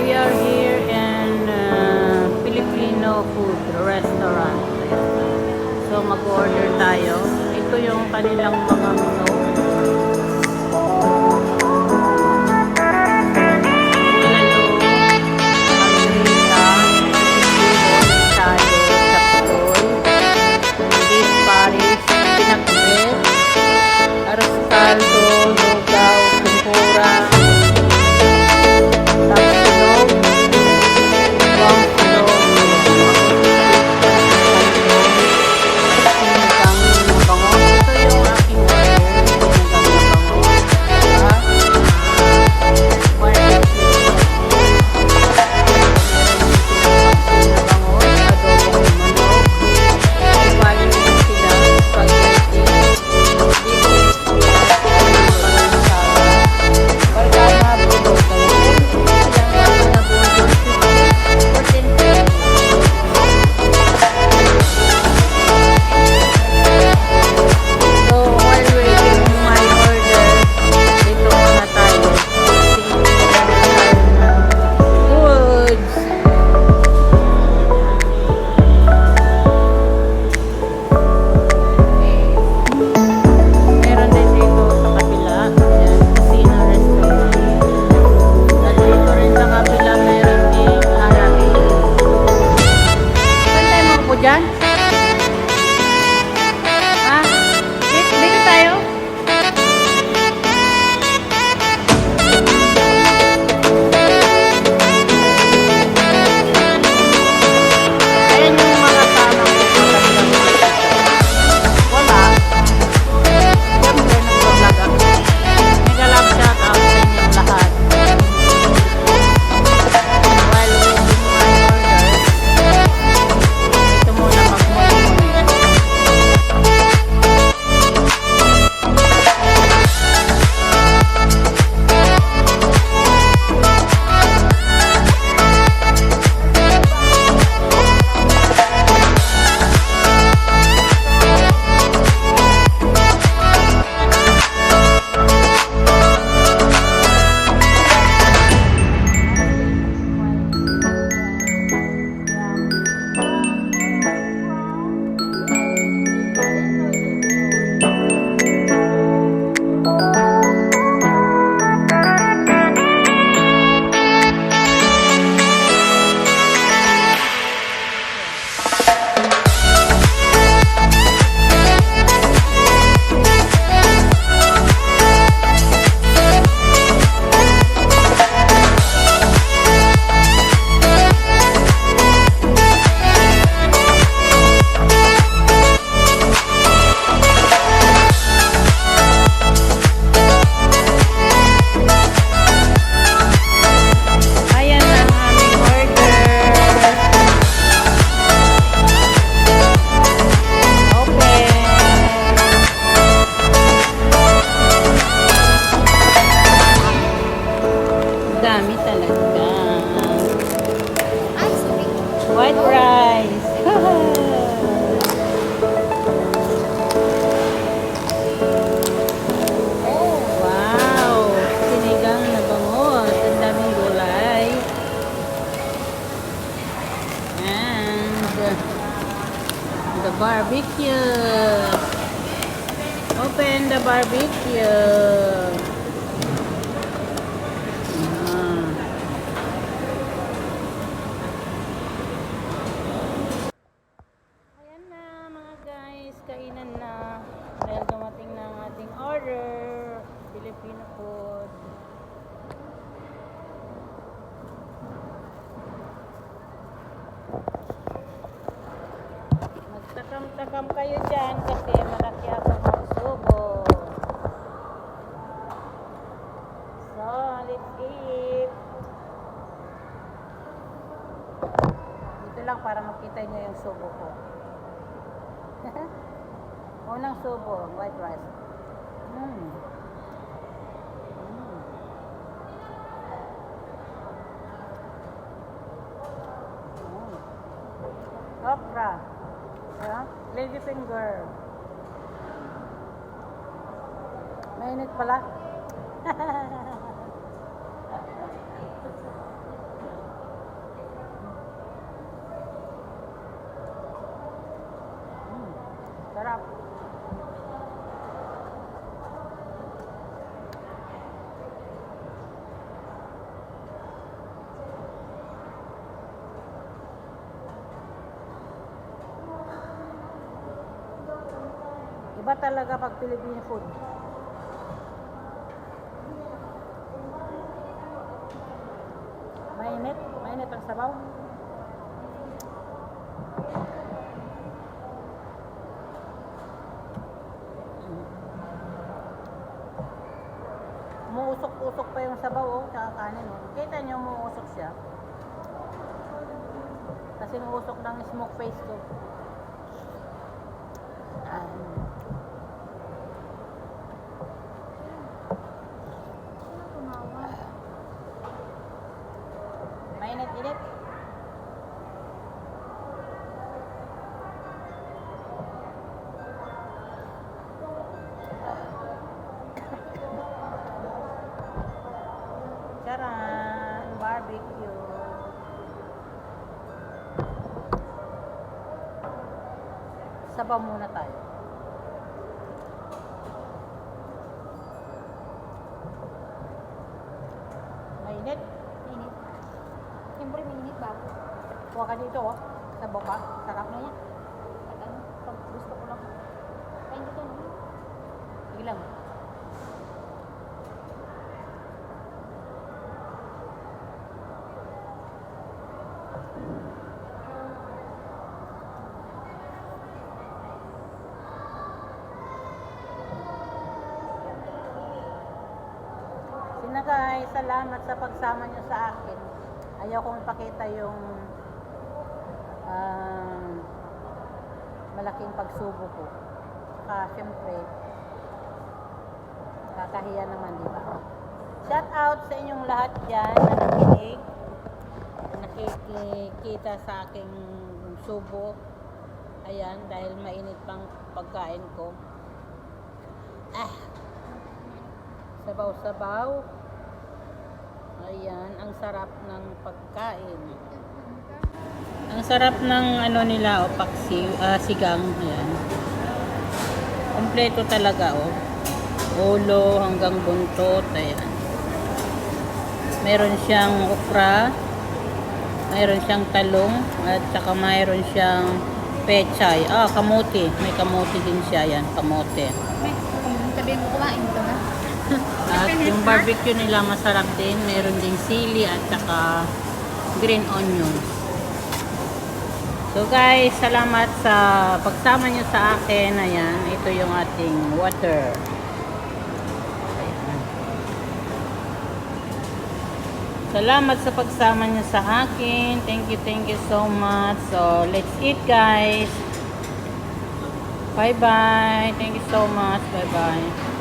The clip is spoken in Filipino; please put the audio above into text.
we are here in Filipino food restaurant. So mag-order tayo. Ito yung kanilang mga menu. Diyan? Ha? Dito tayo? Ayan yung mga tamang wala. Siyempre nag-vlog ako. Mega love shout out sa inyong lahat. While waiting my order, dami talaga. White rice. Oh, wow. Sinigang na bangus. Ang daming gulay. And the barbecue. Open the barbecue. Kainan na dahil dumating na ang ating order, Filipino food. Magtakam-takam kayo dyan kasi malaki ako magsubo. So, let's eat. Dito lang para makita nyo yung subo ko. Unang subo, white rice. Okra. Lady finger. Mainit pala. Sarap. Iba talaga pag Philippine food. Mainit. Mainit ang sabaw. Umuusok-usok pa yung sabaw, oh, tsaka kanin, oh. Kita nyo, umuusok siya. Kasi umuusok ng smoke face ko. Mainit-init. Charan! Barbecue. Sabaw muna tayo. Mainit. Mainit. Siyempre mainit ba? Kuha ka dito, oh. Sabaw ka. Sarap na yan. At ano, pag gusto ko lang. Kain dito, no? Sige lang. Sina guys, salamat sa pagsama nyo sa akin. Ayaw kong ipakita yung malaking pagsubok ko. Saka syempre, kakahiya naman, di ba? Shout out sa inyong lahat dyan na nakinig, nakikita sa aking subo. Ayan, dahil mainit pang pagkain ko. Sabaw-sabaw. Ayan, ang sarap ng pagkain. Ang sarap ng ano nila, paksi, sigang. Ayan. Kompleto talaga, oh. Ulo hanggang buntot. Ayan. Meron siyang okra. Mayroon siyang talong. At saka mayroon siyang pechay. Kamote. May kamote din siya. Ayan, kamote. Sabihin mo kumain ka na. At yung barbecue nila masarap din. Meron din sili at saka green onions. So guys, salamat sa pagsama nyo sa akin. Ayan, ito yung ating water. Ayan. Salamat sa pagsama nyo sa akin. Thank you so much. So, let's eat guys. Bye-bye. Thank you so much. Bye-bye.